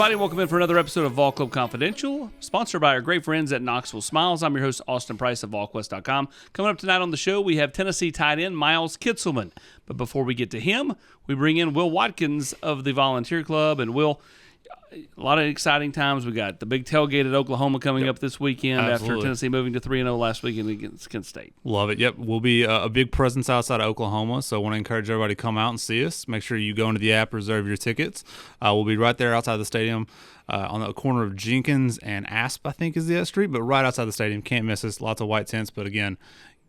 everybody. Welcome in for another episode of Vol Club Confidential, sponsored by our great friends at Knoxville Smiles. I'm your host, Austin Price of VolQuest.com. Coming up tonight on the show, we have Tennessee tight end Miles Kitselman. But before we get to him, we bring in Will Watkins of the Volunteer Club. And Will, a lot of exciting times. We got the big tailgate at Oklahoma coming up this weekend. Absolutely. After Tennessee moving to 3-0 last weekend against Kent State. Love it. Yep. We'll be a big presence outside of Oklahoma, so I want to encourage everybody to come out and see us. Make sure you go into the app, reserve your tickets. We'll be right there outside the stadium on the corner of Jenkins and Asp, I think is the street, but right outside the stadium. Can't miss us. Lots of white tents, but again,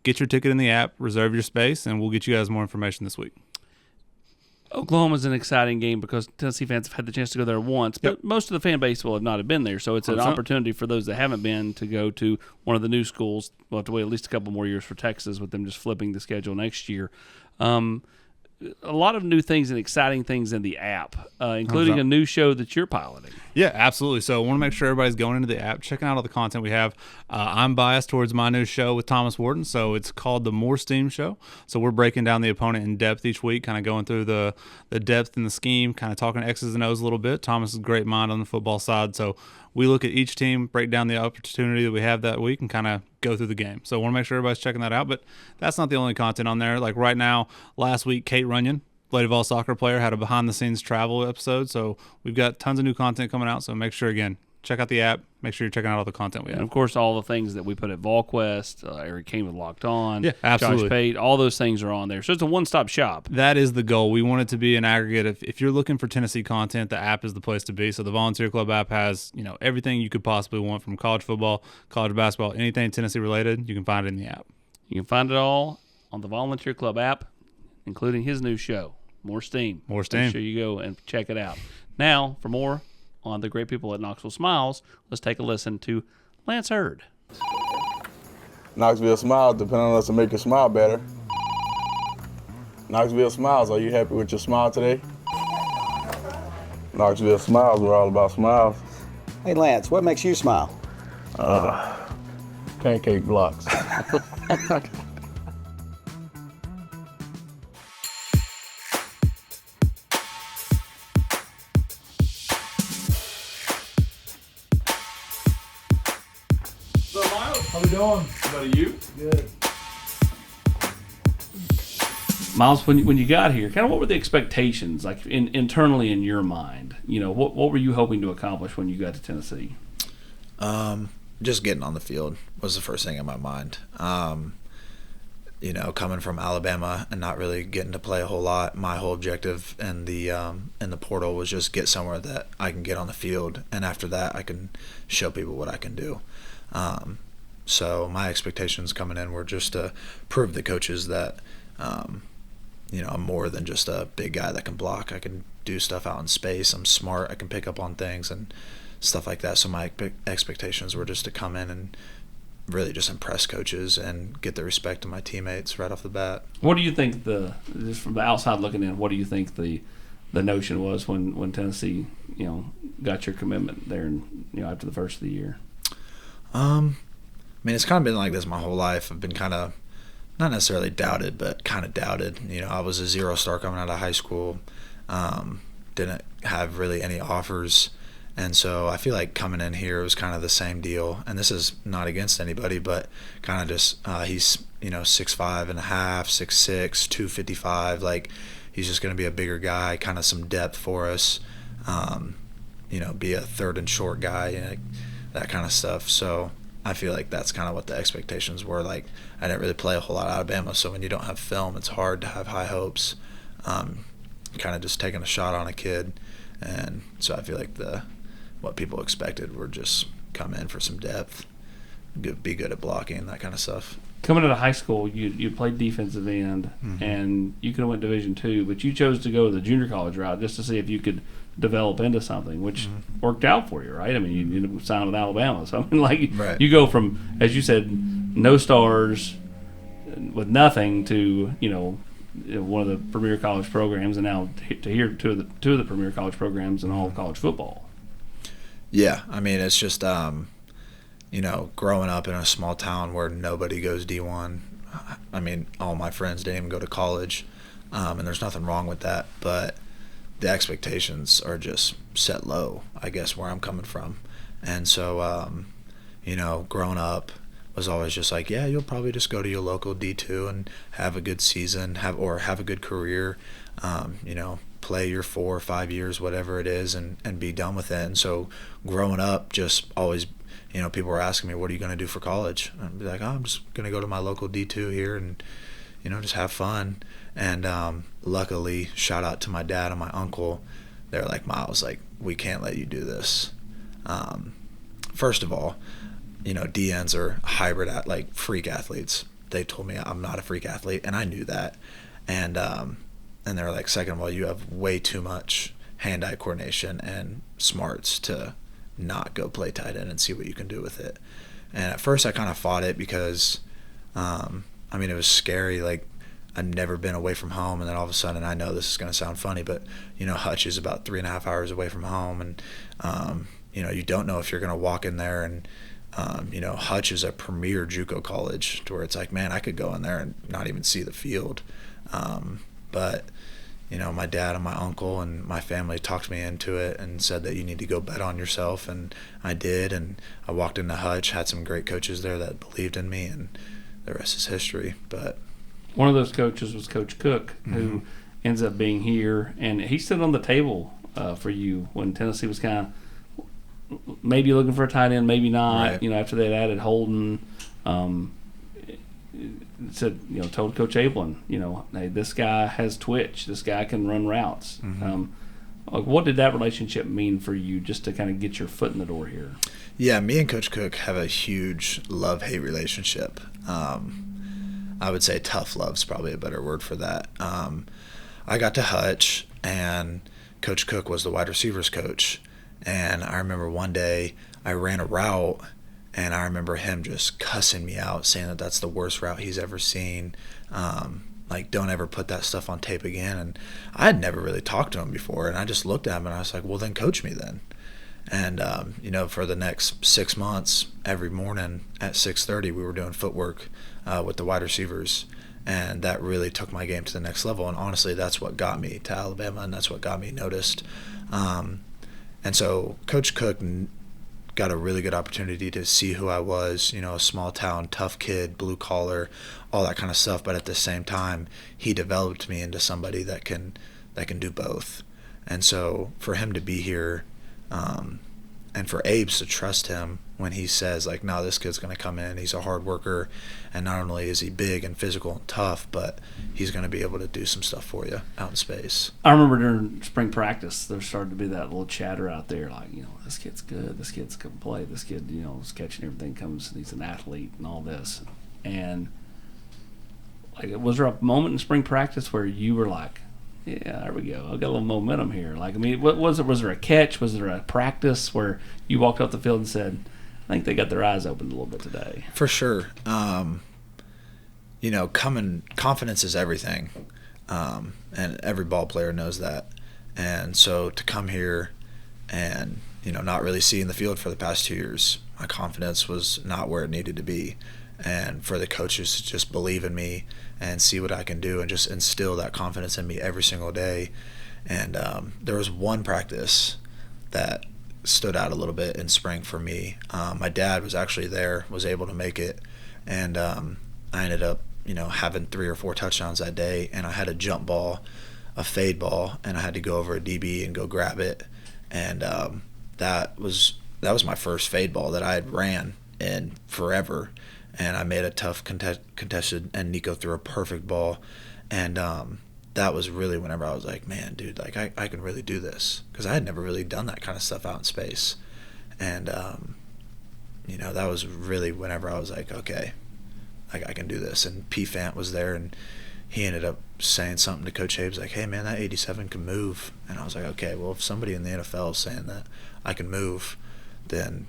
get your ticket in the app, reserve your space, and we'll get you guys more information this week. Oklahoma's an exciting game because Tennessee fans have had the chance to go there once, but most of the fan base will have not have been there. So it's an 100%. opportunity for those that haven't been to go to one of the new schools. We'll have to wait at least a couple more years for Texas with them just flipping the schedule next year. A lot of new things and exciting things in the app, including 100%. a new show that you're piloting. Yeah, absolutely. So I want to make sure everybody's going into the app, checking out all the content we have. I'm biased towards my new show with Thomas Wharton, so it's called The More Steam Show. So we're breaking down the opponent in depth each week, kind of going through the depth and the scheme, kind of talking X's and O's a little bit. Thomas is a great mind on the football side, so we look at each team, break down the opportunity that we have that week, and kind of go through the game. So I want to make sure everybody's checking that out, but that's not the only content on there. Like right now, last week, Kate Runyon, Lady Vol soccer player, had a behind-the-scenes travel episode, so we've got tons of new content coming out, so make sure, again, check out the app. Make sure you're checking out all the content we have. And, of course, all the things that we put at VolQuest, Eric Kane with Locked On, Yeah, absolutely. Josh Pate, all those things are on there. So it's a one-stop shop. That is the goal. We want it to be an aggregate. If you're looking for Tennessee content, the app is the place to be. So the Volunteer Club app has, everything you could possibly want from college football, college basketball, anything Tennessee related, you can find it in the app. You can find it all on the Volunteer Club app, including his new show, More Steam. More Steam. Make sure you go and check it out. Now, for more on the great people at Knoxville Smiles, let's take a listen to Lance Hurd. Knoxville Smiles depend on us to make your smile better. Knoxville Smiles, are you happy with your smile today? Knoxville Smiles, we're all about smiles. Hey Lance, what makes you smile? Pancake blocks. How we doing? How about you? Good. Miles, when you got here, kind of what were the expectations, like internally in your mind? What were you hoping to accomplish when you got to Tennessee? Just getting on the field was the first thing in my mind. Coming from Alabama and not really getting to play a whole lot, my whole objective in the portal was just get somewhere that I can get on the field, and after that I can show people what I can do. So my expectations coming in were just to prove the coaches that, I'm more than just a big guy that can block. I can do stuff out in space. I'm smart. I can pick up on things and stuff like that. So my expectations were just to come in and really just impress coaches and get the respect of my teammates right off the bat. What do you think just from the outside looking in, what do you think the notion was when Tennessee, got your commitment there, after the first of the year? It's kind of been like this my whole life. I've been kind of not necessarily doubted, but kind of doubted. I was a 0-star coming out of high school. Didn't have really any offers. And so I feel like coming in here was kind of the same deal. And this is not against anybody, but kind of just he's, 6'5 and a half, 6'6", 255. Like, he's just going to be a bigger guy, kind of some depth for us. Be a third and short guy, that kind of stuff. So I feel like that's kind of what the expectations were. Like, I didn't really play a whole lot at Alabama, so when you don't have film, it's hard to have high hopes. Kind of just taking a shot on a kid. And so I feel like what people expected were just come in for some depth, be good at blocking, that kind of stuff. Coming out of high school, you played defensive end, and you could have went Division II, but you chose to go the junior college route just to see if you could develop into something, which worked out for you, right? You signed with Alabama. So, Right. You go from, as you said, no stars with nothing to, one of the premier college programs, and now to here two of the premier college programs in all of college football. Yeah, it's just growing up in a small town where nobody goes D1. All my friends didn't even go to college, and there's nothing wrong with that. But the expectations are just set low, I guess, where I'm coming from. And so, growing up was always just like, yeah, you'll probably just go to your local D2 and have a good season, have a good career, play your 4 or 5 years, whatever it is, and be done with it. And so growing up, just always, people were asking me, what are you going to do for college? And I'd be like, I'm just going to go to my local D2 here and, just have fun. And luckily, shout out to my dad and my uncle. They're like, Miles, like, we can't let you do this. First of all, DNs are hybrid freak athletes. They told me I'm not a freak athlete, and I knew that. And they're like, second of all, you have way too much hand-eye coordination and smarts to not go play tight end and see what you can do with it. And at first I kind of fought it because, it was scary. Like, I'd never been away from home, and then all of a sudden, I know this is going to sound funny, but, Hutch is about 3.5 hours away from home, and, you don't know if you're going to walk in there and, Hutch is a premier JUCO college to where it's like, man, I could go in there and not even see the field. But my dad and my uncle and my family talked me into it and said that you need to go bet on yourself, and I did. And I walked into Hutch, had some great coaches there that believed in me, and the rest is history. But one of those coaches was Coach Cook, who ends up being here, and he stood on the table for you when Tennessee was kind of maybe looking for a tight end, maybe not. Right. After they'd added Holden, said, told Coach Ablin, hey, this guy has twitch. This guy can run routes. What did that relationship mean for you, just to kind of get your foot in the door here? Yeah, me and Coach Cook have a huge love-hate relationship. I would say tough love's probably a better word for that. I got to Hutch, and Coach Cook was the wide receivers coach. And I remember one day I ran a route, and I remember him just cussing me out, saying that that's the worst route he's ever seen. Don't ever put that stuff on tape again. And I had never really talked to him before, and I just looked at him and I was like, well, then coach me then. And, for the next 6 months, every morning at 6:30, we were doing footwork with the wide receivers. And that really took my game to the next level. And honestly, that's what got me to Alabama, and that's what got me noticed. And so Coach Cook got a really good opportunity to see who I was, a small town, tough kid, blue collar, all that kind of stuff. But at the same time, he developed me into somebody that can do both. And so for him to be here, and for Abe's to trust him when he says, like, no, this kid's going to come in, he's a hard worker, and not only is he big and physical and tough, but he's going to be able to do some stuff for you out in space. I remember during spring practice, there started to be that little chatter out there, like, this kid's good, this kid's going to play, this kid, is catching everything, comes, he's an athlete and all this. And, was there a moment in spring practice where you were like, yeah, there we go, I've got a little momentum here? What was it? Was there a catch? Was there a practice where you walked off the field and said, I think they got their eyes opened a little bit today? For sure. Confidence is everything. And every ball player knows that. And so to come here and, not really seeing the field for the past 2 years, my confidence was not where it needed to be. And for the coaches to just believe in me and see what I can do and just instill that confidence in me every single day. And there was one practice that stood out a little bit in spring for me. My dad was actually there, was able to make it, and I ended up, having 3 or 4 touchdowns that day. And I had a jump ball, a fade ball, and I had to go over a DB and go grab it. And that was my first fade ball that I had ran in forever. And I made a tough contested, and Nico threw a perfect ball. And that was really whenever I was like, man, dude, like I can really do this, because I had never really done that kind of stuff out in space. And that was really whenever I was like, okay, I can do this. And P. Fant was there, and he ended up saying something to Coach Abe's like, hey man, that 87 can move. And I was like, okay, well, if somebody in the NFL is saying that I can move, then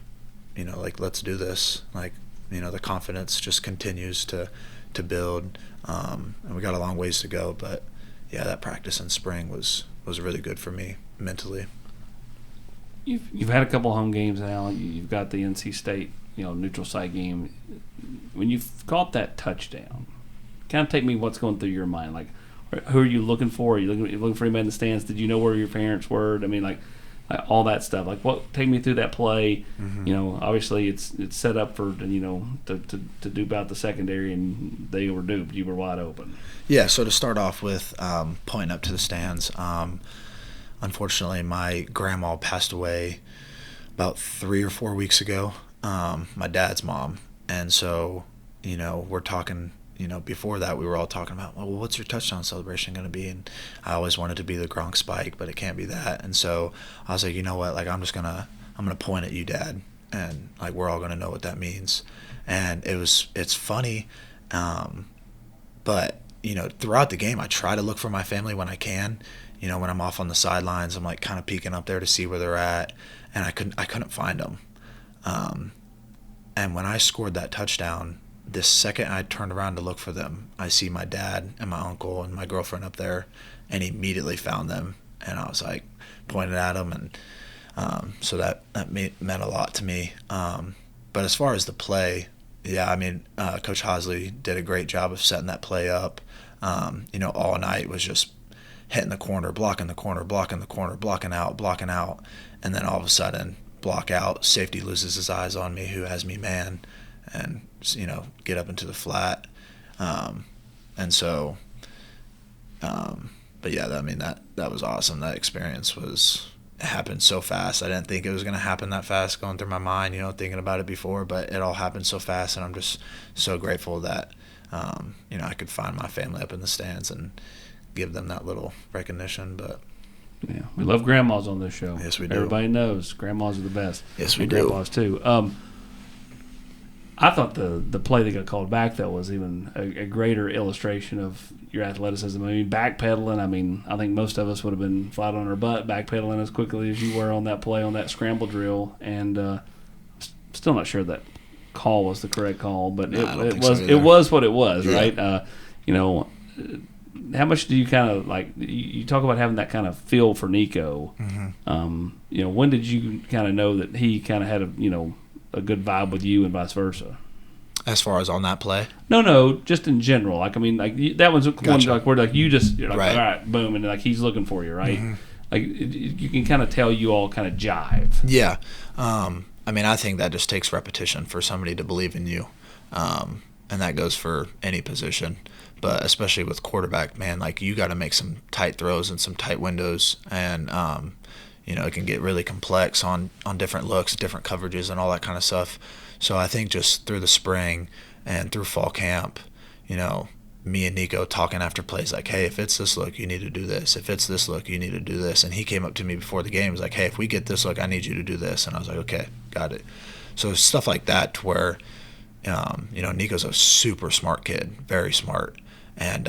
let's do this. The confidence just continues to build, and we got a long ways to go. But yeah, that practice in spring was really good for me mentally. You've had a couple home games now. You've got the NC State neutral site game. When you've caught that touchdown, kind of take me what's going through your mind. Like, Who are you looking for? Are you looking for anybody in the stands? Did you know where your parents were? I mean, like all that stuff. Like, take me through that play. You know, obviously it's set up for to do about the secondary, and they were duped. You were wide open. Yeah. So to start off with, pointing up to the stands. Unfortunately, my grandma passed away about 3 or 4 weeks ago. My dad's mom, and so we're talking. Before that, we were all talking about, well, what's your touchdown celebration going to be? And I always wanted to be the Gronk spike, but it can't be that. And so I was like, you know what? Like, I'm gonna point at you, Dad, and like we're all gonna know what that means. And it's funny, but throughout the game, I try to look for my family when I can. When I'm off on the sidelines, I'm like kind of peeking up there to see where they're at, and I couldn't find them. And when I scored that touchdown, the second I turned around to look for them, I see my dad and my uncle and my girlfriend up there, and immediately found them. And I was like, pointed at them, and so that meant a lot to me. But as far as the play, yeah, I mean, Coach Hosley did a great job of setting that play up. All night was just hitting the corner, blocking the corner, blocking the corner, blocking out, and then all of a sudden, block out, safety loses his eyes on me, who has me man, and get up into the flat. And so, but yeah, I mean, that was awesome. That experience it happened so fast. I didn't think it was going to happen that fast going through my mind, thinking about it before, but it all happened so fast, and I'm just so grateful that, I could find my family up in the stands and give them that little recognition. But yeah, we love grandmas on this show. Yes, we do. Everybody knows grandmas are the best. Yes, we and do. Grandpas too. I thought the play that got called back, though, was even a greater illustration of your athleticism. I mean, backpedaling. I mean, I think most of us would have been flat on our butt backpedaling as quickly as you were on that play on that scramble drill. And still not sure that call was the correct call, but it was what it was, yeah. Right? How much do you kind of like? You talk about having that kind of feel for Nico. Mm-hmm. When did you kind of know that he kind of had a good vibe with you and vice versa? As far as on that play? No, just in general. Like, I mean, like that one's gotcha. One like where like you just you're like, right. All right, boom, and like he's looking for you, right? Mm-hmm. Like you can kind of tell you all kind of jive. Yeah, I mean, I think that just takes repetition for somebody to believe in you, and that goes for any position, but especially with quarterback, man. Like, you got to make some tight throws and some tight windows, and it can get really complex on different looks, different coverages, and all that kind of stuff. So I think just through the spring and through fall camp, me and Nico talking after plays like, hey, if it's this look, you need to do this. If it's this look, you need to do this. And he came up to me before the game, was like, hey, if we get this look, I need you to do this. And I was like, okay, got it. So stuff like that, to where, Nico's a super smart kid, very smart. And,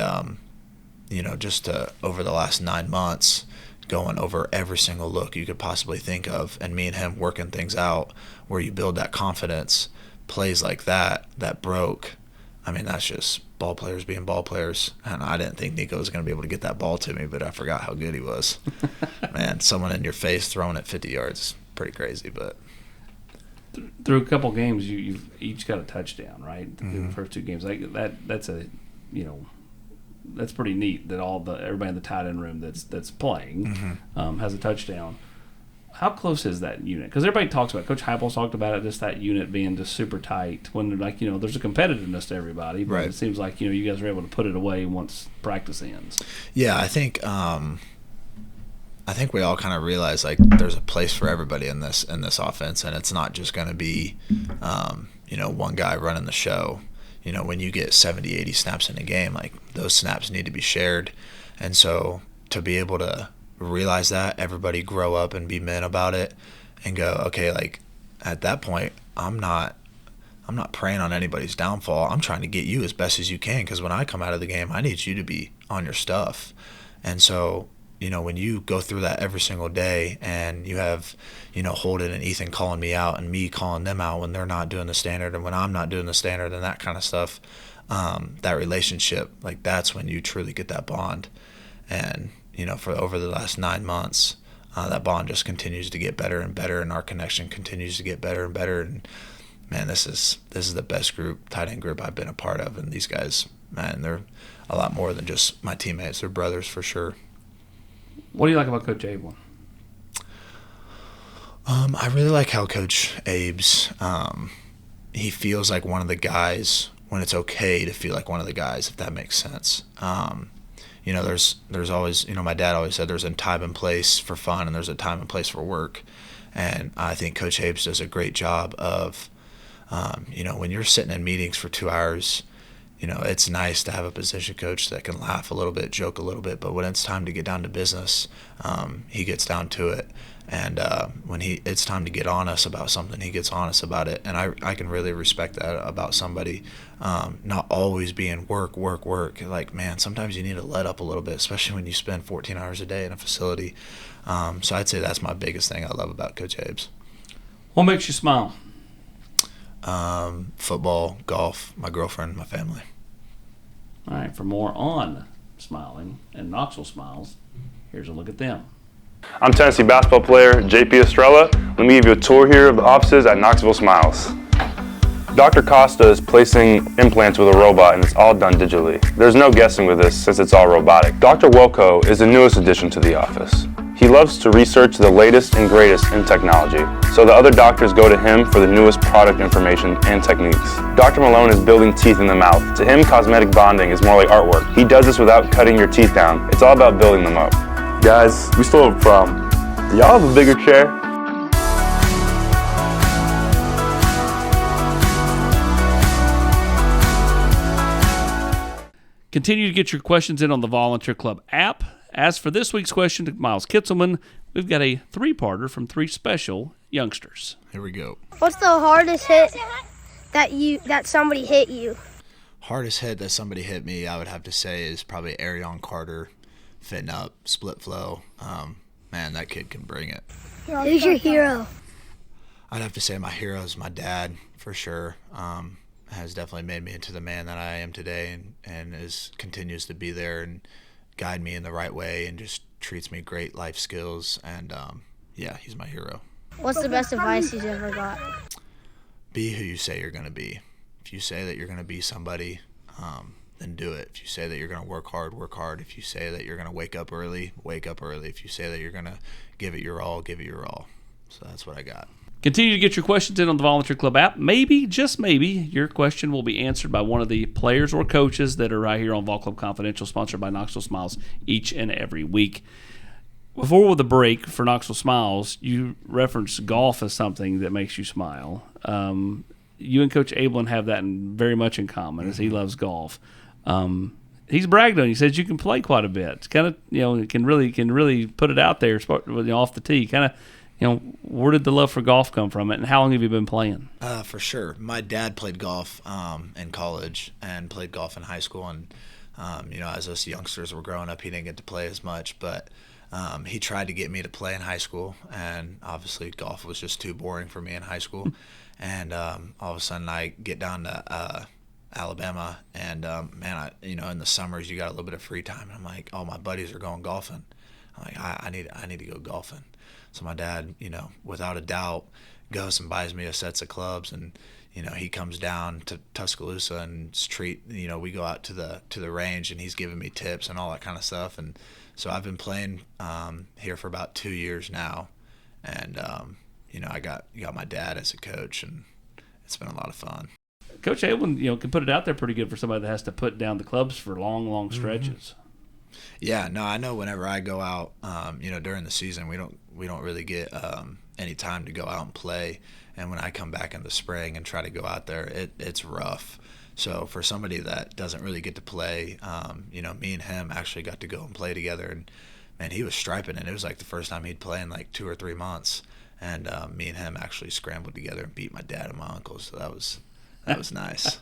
just over the last 9 months, going over every single look you could possibly think of, and me and him working things out where you build that confidence, plays like that broke. I mean, that's just ball players being ball players. And I didn't think Nico was going to be able to get that ball to me, but I forgot how good he was. Man, someone in your face throwing it 50 yards is pretty crazy. But through a couple games, you've each got a touchdown, right? Mm-hmm. The first two games, that's that's pretty neat that everybody in the tight end room that's playing has a touchdown. How close is that unit? Because everybody talks about, Coach Heupel's talked about it, just that unit being just super tight. When they're like, there's a competitiveness to everybody, but right. It seems like you guys are able to put it away once practice ends. Yeah, I think we all kind of realize like there's a place for everybody in this offense, and it's not just going to be one guy running the show. When you get 70, 80 snaps in a game, like those snaps need to be shared. And so to be able to realize that, everybody grow up and be men about it and go, okay, like at that point, I'm not preying on anybody's downfall. I'm trying to get you as best as you can, because when I come out of the game, I need you to be on your stuff. And so, when you go through that every single day, and you have, Holden and Ethan calling me out and me calling them out when they're not doing the standard and when I'm not doing the standard and that kind of stuff, that relationship, like that's when you truly get that bond. And, for over the last 9 months, that bond just continues to get better and better, and our connection continues to get better and better. And man, this is the best tight end group I've been a part of, and these guys man, they're a lot more than just my teammates. They're brothers for sure. What do you like about Coach Abelin? I really like how Coach Abe's, he feels like one of the guys when it's okay to feel like one of the guys, if that makes sense. You know, there's always, you know, my dad always said there's a time and place for fun and there's a time and place for work. And I think Coach Abe's does a great job of, you know, when you're sitting in meetings for 2 hours, you know, it's nice to have a position coach that can laugh a little bit, joke a little bit, but when it's time to get down to business, he gets down to it. And when it's time to get honest about something, he gets honest about it. And I can really respect that about somebody, not always being work. Like, man, sometimes you need to let up a little bit, especially when you spend 14 hours a day in a facility. So I'd say that's my biggest thing I love about Coach Abe's. What makes you smile? Football, golf, my girlfriend, my family. All right, for more on smiling and Knoxville Smiles, here's a look at them. I'm Tennessee basketball player JP Estrella. Let me give you a tour here of the offices at Knoxville Smiles. Dr. Costa is placing implants with a robot, and it's all done digitally. There's no guessing with this since it's all robotic. Dr. Welko is the newest addition to the office. He loves to research the latest and greatest in technology, so the other doctors go to him for the newest product information and techniques. Dr. Malone is building teeth in the mouth. To him, cosmetic bonding is more like artwork. He does this without cutting your teeth down. It's all about building them up. Guys, we still have a problem. Do y'all have a bigger chair? Continue to get your questions in on the Volunteer Club app. As for this week's question to Miles Kitzelman, we've got a three-parter from three special youngsters. Here we go. What's the hardest hit that somebody hit you? Hardest hit that somebody hit me, I would have to say, is probably Arion Carter, fitting up, split flow. Man, that kid can bring it. Who's your hero? I'd have to say my hero is my dad, for sure. Has definitely made me into the man that I am today, and continues to be there and guide me in the right way and just treats me great life skills. And yeah, he's my hero. What's the best advice he's ever got? Be who you say you're going to be. If you say that you're going to be somebody, then do it. If you say that you're going to work hard, work hard. If you say that you're going to wake up early, wake up early. If you say that you're going to give it your all, give it your all. So that's what I got. Continue to get your questions in on the Volunteer Club app. Maybe, just maybe, your question will be answered by one of the players or coaches that are right here on Vol Club Confidential, sponsored by Knoxville Smiles each and every week. Before the break for Knoxville Smiles, you referenced golf as something that makes you smile. You and Coach Abelin have that very much in common, as he loves golf. He's bragged on you. He says you can play quite a bit. It's kind of, can really put it out there off the tee. Kind of, where did the love for golf come from? And how long have you been playing? For sure. My dad played golf in college and played golf in high school. And, as us youngsters were growing up, he didn't get to play as much. But he tried to get me to play in high school. And obviously golf was just too boring for me in high school. And all of a sudden I get down to Alabama. And, in the summers you got a little bit of free time. And I'm like, oh, my buddies are going golfing. I'm like, I need to go golfing. So my dad, without a doubt, goes and buys me a sets of clubs, and he comes down to Tuscaloosa and we go out to the range, and he's giving me tips and all that kind of stuff. And so I've been playing here for about 2 years now, and I got my dad as a coach, and it's been a lot of fun. Coach Abelin, can put it out there pretty good for somebody that has to put down the clubs for long stretches. Mm-hmm. Yeah, no, I know whenever I go out, during the season, we don't really get any time to go out and play. And when I come back in the spring and try to go out there, it's rough. So for somebody that doesn't really get to play, me and him actually got to go and play together. And, man, he was striping it. It was like the first time he'd play in like 2 or 3 months. And me and him actually scrambled together and beat my dad and my uncle. So that was nice.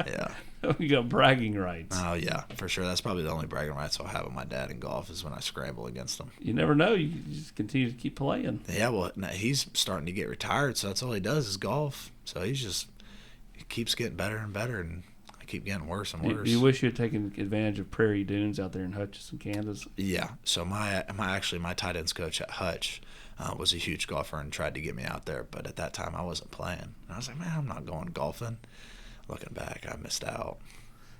Yeah. You got bragging rights. Oh, yeah, for sure. That's probably the only bragging rights I'll have with my dad in golf is when I scramble against him. You never know. You just continue to keep playing. Yeah, well, he's starting to get retired, so that's all he does is golf. So he keeps getting better and better, and I keep getting worse and worse. You wish you had taken advantage of Prairie Dunes out there in Hutchinson, Kansas? Yeah. So my tight ends coach at Hutch was a huge golfer and tried to get me out there, but at that time I wasn't playing. And I was like, man, I'm not going golfing. Looking back, I missed out.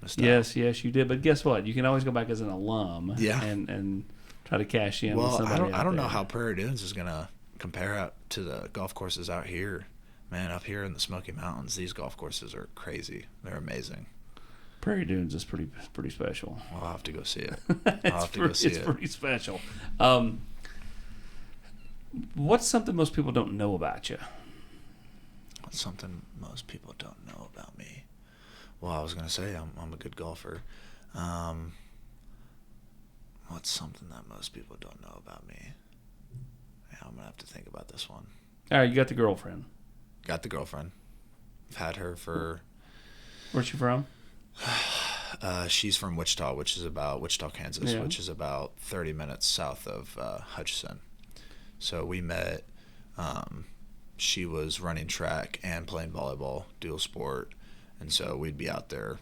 Missed out. Yes, you did. But guess what? You can always go back as an alum. Yeah. And try to cash in. with Well, somebody I don't know there. how Prairie Dunes is gonna compare out to the golf courses out here. Man, up here in the Smoky Mountains, these golf courses are crazy. They're amazing. Prairie Dunes is pretty special. I'll have to go see it. It's pretty special. What's something most people don't know about you? What's something most people don't know about me? Well, I was gonna say I'm a good golfer. What's something that most people don't know about me? Yeah, I'm gonna have to think about this one. All right, you got the girlfriend. Got the girlfriend. I've had her for. Where's she from? She's from Wichita, Kansas, Yeah. which is about 30 minutes south of Hutchinson. So we met. She was running track and playing volleyball, dual sport, and so we'd be out there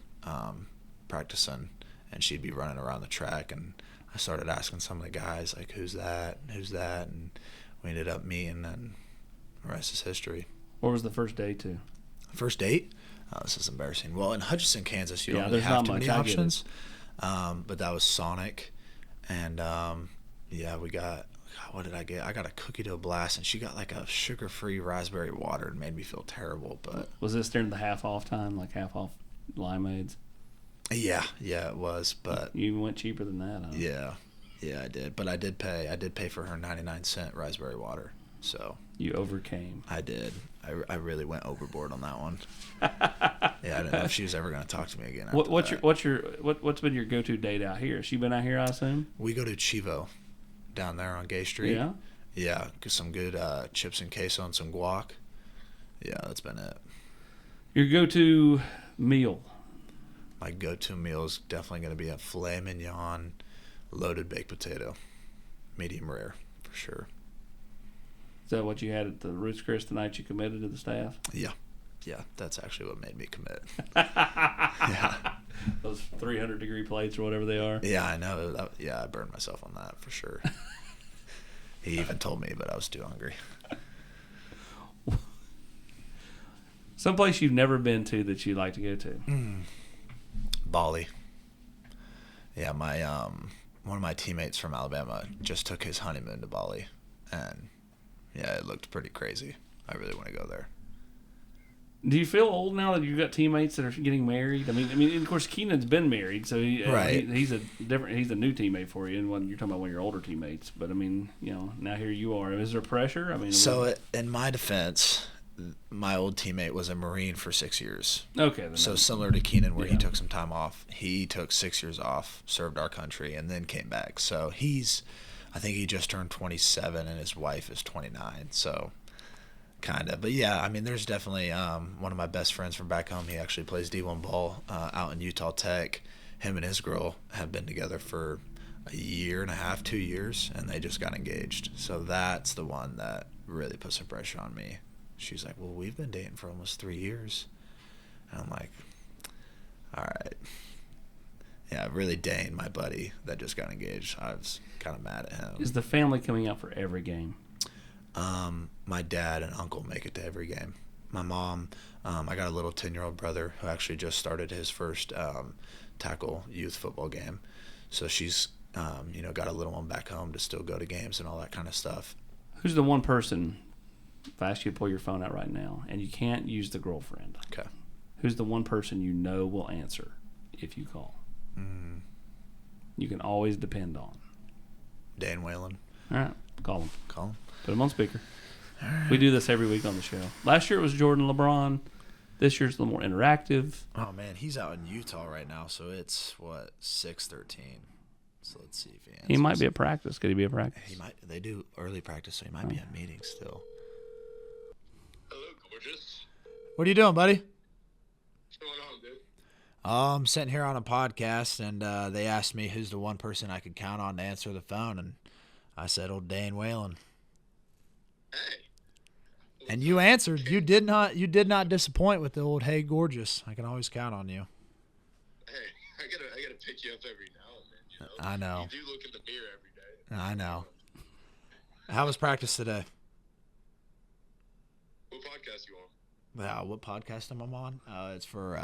practicing, and she'd be running around the track. And I started asking some of the guys, like, who's that, and we ended up meeting, and the rest is history. Where was the first date to? First date? Oh, this is embarrassing. Well, in Hutchinson, Kansas, you don't really there's have not too much. many I get options. But that was Sonic. And, we got, what did I get? I got a cookie dough blast, and she got like a sugar-free raspberry water and made me feel terrible. But Was this during the half-off time, like half-off limeades? yeah, it was. But You even went cheaper than that, huh? yeah, I did. But I did pay for her 99-cent raspberry water. So You overcame. I did. I really went overboard on that one. Yeah, I didn't know if she was ever going to talk to me again. What's after that. what's been your go-to date out here? Has she been out here, I assume? We go to Chivo down there on Gay Street. Yeah. Yeah, get some good chips and queso and some guac. Yeah, that's been it. Your go-to meal? My go-to meal is definitely going to be a filet mignon, loaded baked potato, medium rare for sure. Is that what you had at the Roots Chris the night you committed to the staff? Yeah, that's actually what made me commit. Yeah, Those 300-degree plates or whatever they are. yeah, I know. I burned myself on that for sure. He even told me, but I was too hungry. Someplace you've never been to that you'd like to go to? Bali. Yeah, my one of my teammates from Alabama just took his honeymoon to Bali, and yeah, it looked pretty crazy. I really want to go there. Do you feel old now that you've got teammates that are getting married? I mean, of course, Keenan's been married, so Right. he's a new teammate for you, and you're talking about one of your older teammates. But I mean, now here you are. Is there pressure? I mean, So in my defense, my old teammate was a Marine for 6 years. okay, then So similar to Keenan, where he Yeah. took some time off, he took 6 years off, served our country, and then came back. So I think he just turned 27, and his wife is 29. So kind of, but yeah, I mean, there's definitely one of my best friends from back home. He actually plays D1 ball out in Utah Tech. Him and his girl have been together for a year and a half, 2 years, and they just got engaged. So that's the one that really put some pressure on me. She's like, well, we've been dating for almost 3 years. And I'm like, all right. Yeah, really Dane, my buddy that just got engaged. I was kind of mad at him. is the family coming out for every game? My dad and uncle make it to every game. My mom, I got a little 10-year-old brother who actually just started his first tackle youth football game. So she's, got a little one back home to still go to games and all that kind of stuff. Who's the one person? If I ask you to pull your phone out right now, and you can't use the girlfriend, Okay. who's the one person you know will answer if you call? You can always depend on. Dane Whalen. All right, call him. Call him. Put him on speaker. We do this every week on the show. Last year it was Jordan LeBron. This year's a little more interactive. Oh, man, he's out in Utah right now, so it's, 6:13. So let's see if he answers. He might be at practice. Could he be at practice? He might. They do early practice, so he might be at meetings still. Hello, gorgeous. What are you doing, buddy? What's going on, dude? I'm sitting here on a podcast, and they asked me who's the one person I could count on to answer the phone, and I said, old Dane Whalen. Hey. And you answered. You did not disappoint with the old "Hey, gorgeous." I can always count on you. Hey, I gotta pick you up every now and then, you know? I know. You do look in the mirror every day. I know. How was practice today? What podcast you on? What podcast am I on? It's for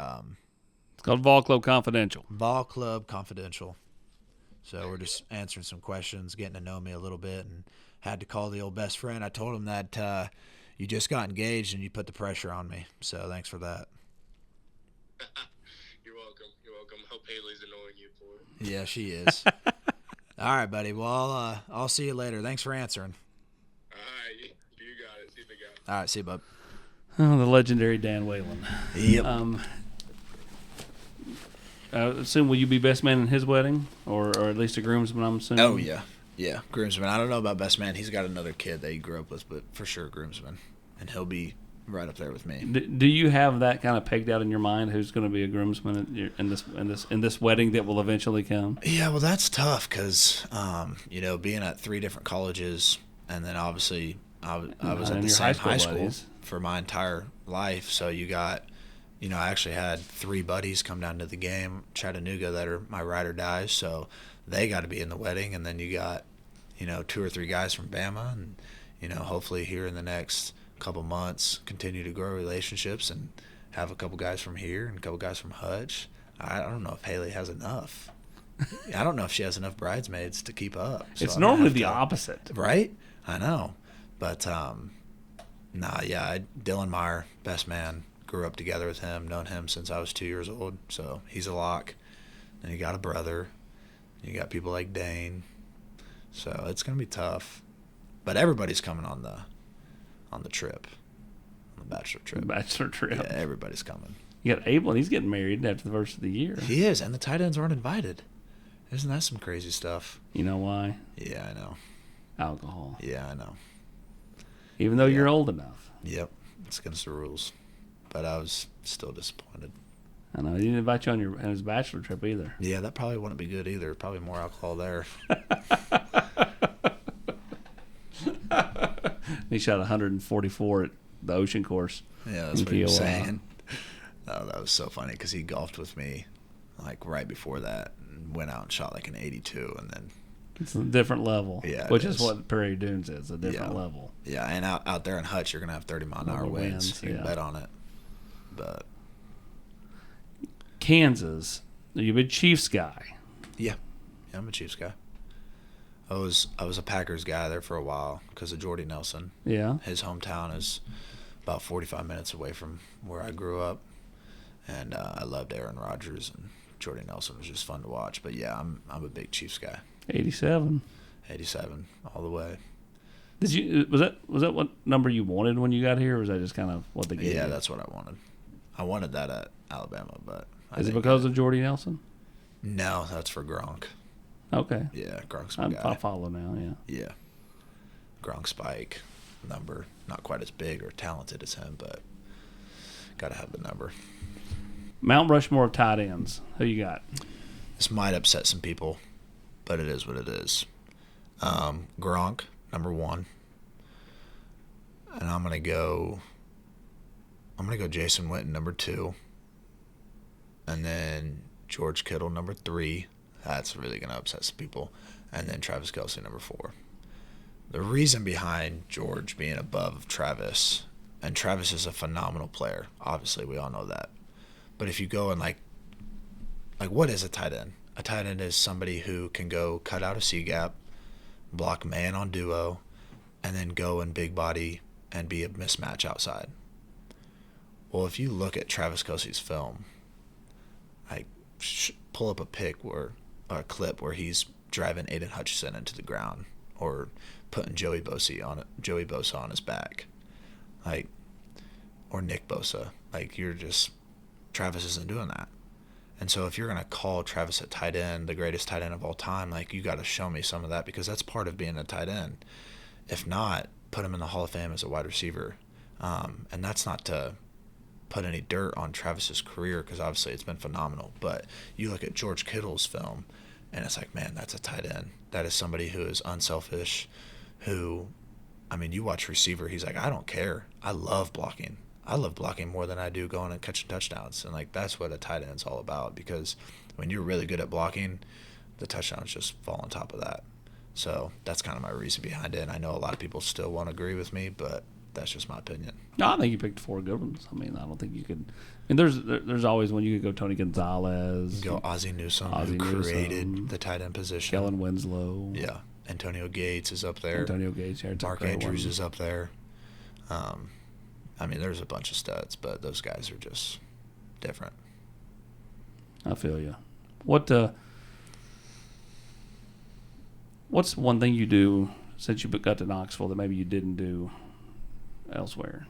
called Vol Club Confidential. Ball Club Confidential. So we're just answering some questions, getting to know me a little bit, and had to call the old best friend. I told him that you just got engaged and you put the pressure on me. So thanks for that. You're welcome. You're welcome. Hope Haley's annoying you for it. Yeah, she is. All right, buddy. Well, I'll see you later. Thanks for answering. All right. You got it. See you, big guy. All right, see you, bub. Oh, the legendary Dan Whalen. Yep. Assume, will you be best man in his wedding, or at least a groomsman? I'm assuming. Oh yeah, groomsman. I don't know about best man. He's got another kid that he grew up with, but for sure groomsman, and he'll be right up there with me. Do you have that kind of pegged out in your mind? Who's going to be a groomsman in this wedding that will eventually come? Yeah, well, that's tough because being at 3 different colleges, and then obviously I was at the same high school for my entire life. So you got, I actually had 3 buddies come down to the game, Chattanooga, that are my ride or dies. So they got to be in the wedding, and then you got, 2 or 3 guys from Bama, and hopefully here in the next couple months continue to grow relationships and have a couple guys from here and a couple guys from Hutch. I don't know if Haley has enough. I don't know if she has enough bridesmaids to keep up. So it's normally the opposite, right? I know, but Dylan Meyer, best man, grew up together with him, known him since I was 2 years old, so he's a lock. And you got a brother, you got people like Dane, so it's gonna be tough. But everybody's coming on the trip, on the bachelor trip. Yeah, everybody's coming. You got Abel, and he's getting married after the first of the year. He is, and the tight ends aren't invited. Isn't that some crazy stuff? You know why? Yeah, I know. Alcohol. Yeah, I know. Even though you're old enough. Yep, it's against the rules. But I was still disappointed. I know. He didn't invite you on his bachelor trip either. Yeah, that probably wouldn't be good either. Probably more alcohol there. He shot 144 at the Ocean Course. Yeah, that's what he was saying. Oh, that was so funny because he golfed with me like right before that and went out and shot like an 82, and then it's a different level. Yeah, which is what Prairie Dunes is, a different level. Yeah, and out there in Hutch, you're gonna have 30-mile-an-hour winds. You can bet on it. But Kansas, are you a big Chiefs guy? Yeah, I'm a Chiefs guy. I was a Packers guy there for a while because of Jordy Nelson. Yeah. His hometown is about 45 minutes away from where I grew up, and I loved Aaron Rodgers, and Jordy Nelson was just fun to watch. But yeah, I'm a big Chiefs guy. 87 all the way. Was that what number you wanted when you got here, or was that just kind of what they gave you? Yeah, that's what I wanted. I wanted that at Alabama, but is it because of Jordy Nelson? No, that's for Gronk. Okay. Yeah, Gronk's my guy. I follow now, yeah. Yeah. Gronk spike number. Not quite as big or talented as him, but got to have the number. Mount Rushmore of tight ends. Who you got? This might upset some people, but it is what it is. Gronk, number 1. And I'm gonna go Jason Witten, number 2. And then George Kittle, number 3. That's really going to upset some people. And then Travis Kelce, number 4. The reason behind George being above Travis, and Travis is a phenomenal player. Obviously, we all know that. But if you go and like what is a tight end? A tight end is somebody who can go cut out a C-gap, block man on duo, and then go and big body and be a mismatch outside. Well, if you look at Travis Kelce's film, pull up a clip where he's driving Aiden Hutchinson into the ground, or putting Joey Bosa on his back, or Nick Bosa. Travis isn't doing that. And so if you're gonna call Travis a tight end, the greatest tight end of all time, you got to show me some of that, because that's part of being a tight end. If not, put him in the Hall of Fame as a wide receiver. And that's not to put any dirt on Travis's career, because obviously it's been phenomenal. But you look at George Kittle's film, and it's like, man, that's a tight end. That is somebody who is unselfish, you watch receiver, he's like, I don't care. I love blocking. I love blocking more than I do going and catching touchdowns. And that's what a tight end's all about, because when you're really good at blocking, the touchdowns just fall on top of that. So that's kind of my reason behind it. And I know a lot of people still won't agree with me, but that's just my opinion. No, I think you picked 4 good ones. I mean, I don't think you could. I mean, there's always one you could go Tony Gonzalez, Go Ozzie Newsome, Ozzie who created Newsome, the tight end position. Kellen Winslow. Yeah. Antonio Gates is up there. Antonio Gates. Yeah, Mark Andrews is up there. I mean, there's a bunch of studs, but those guys are just different. I feel you. What's one thing you do since you got to Knoxville that maybe you didn't do elsewhere?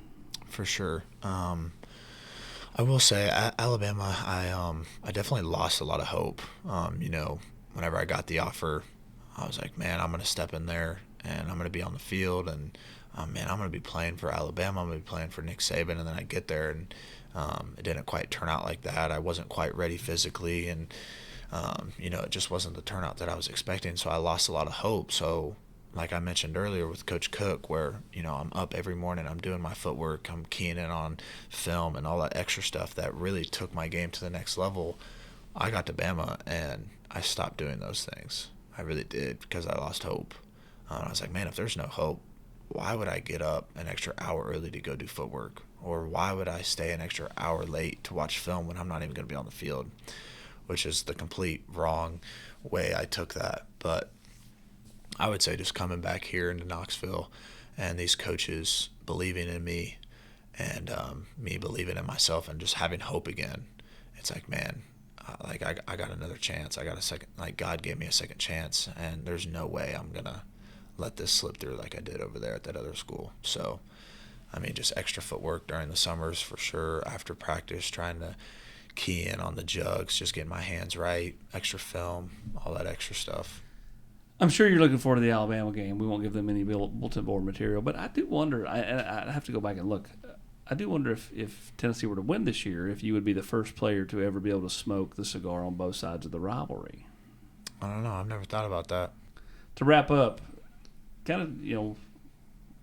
For sure. I will say, at Alabama, I definitely lost a lot of hope. Whenever I got the offer, I was like, man, I'm going to step in there and I'm going to be on the field, and man, I'm going to be playing for Alabama. I'm going to be playing for Nick Saban. And then I get there, and it didn't quite turn out like that. I wasn't quite ready physically, and it just wasn't the turnout that I was expecting. So I lost a lot of hope. So like I mentioned earlier with Coach Cook, where, I'm up every morning, I'm doing my footwork, I'm keying in on film and all that extra stuff that really took my game to the next level. I got to Bama and I stopped doing those things. I really did, because I lost hope. I was like, man, if there's no hope, why would I get up an extra hour early to go do footwork? Or why would I stay an extra hour late to watch film when I'm not even going to be on the field? Which is the complete wrong way I took that. But I would say just coming back here into Knoxville and these coaches believing in me and me believing in myself and just having hope again. It's like, man, I got another chance. I got a second, like God gave me a second chance, and there's no way I'm going to let this slip through like I did over there at that other school. So, I mean, just extra footwork during the summers for sure. After practice, trying to key in on the jugs, just getting my hands right, extra film, all that extra stuff. I'm sure you're looking forward to the Alabama game. We won't give them any bulletin board material, but I do wonder. I have to go back and look. I do wonder if Tennessee were to win this year, if you would be the first player to ever be able to smoke the cigar on both sides of the rivalry. I don't know. I've never thought about that. To wrap up, kind of,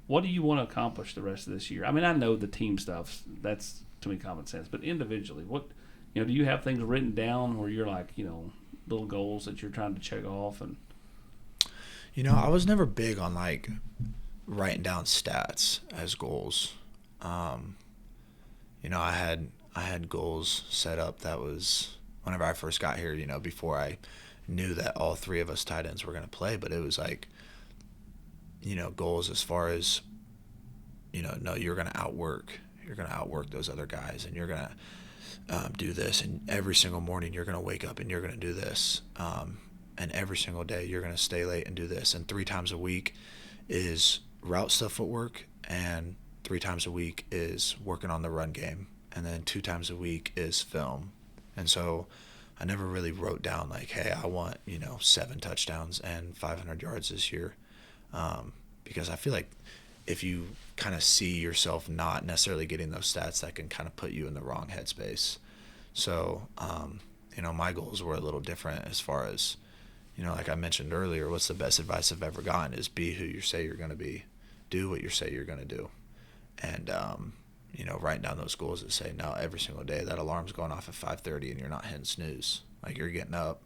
what do you want to accomplish the rest of this year? I mean, I know the team stuff, that's to me common sense, but individually, what, do you have things written down where you're like, little goals that you're trying to check off? And I was never big on like writing down stats as goals. I had goals set up. That was whenever I first got here, before I knew that all 3 of us tight ends were going to play, but it was like, goals as far as, no, you're going to outwork those other guys, and you're going to do this, and every single morning you're going to wake up and you're going to do this. And every single day you're going to stay late and do this. And 3 times a week is route stuff footwork, and 3 times a week is working on the run game, and then 2 times a week is film. And so I never really wrote down like, hey, I want, 7 touchdowns and 500 yards this year. Because I feel like if you kind of see yourself not necessarily getting those stats, that can kind of put you in the wrong headspace. So, my goals were a little different as far as, like I mentioned earlier, what's the best advice I've ever gotten is be who you say you're going to be. Do what you say you're going to do. And, writing down those goals that say, no, every single day that alarm's going off at 5:30 and you're not hitting snooze. Like, you're getting up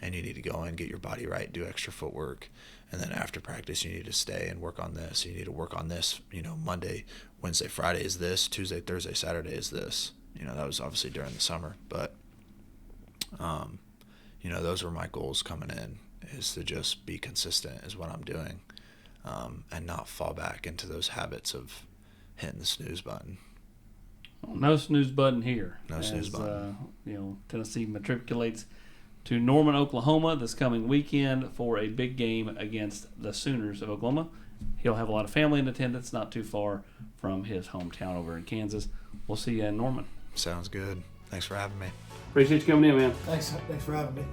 and you need to go and get your body right, do extra footwork. And then after practice, you need to stay and work on this. You need to work on this, Monday, Wednesday, Friday is this, Tuesday, Thursday, Saturday is this. That was obviously during the summer, but, those were my goals coming in, is to just be consistent is what I'm doing, and not fall back into those habits of hitting the snooze button. No snooze button here. No snooze button. Tennessee matriculates to Norman, Oklahoma this coming weekend for a big game against the Sooners of Oklahoma. He'll have a lot of family in attendance, not too far from his hometown over in Kansas. We'll see you in Norman. Sounds good. Thanks for having me. Appreciate you coming in, man. Thanks for having me.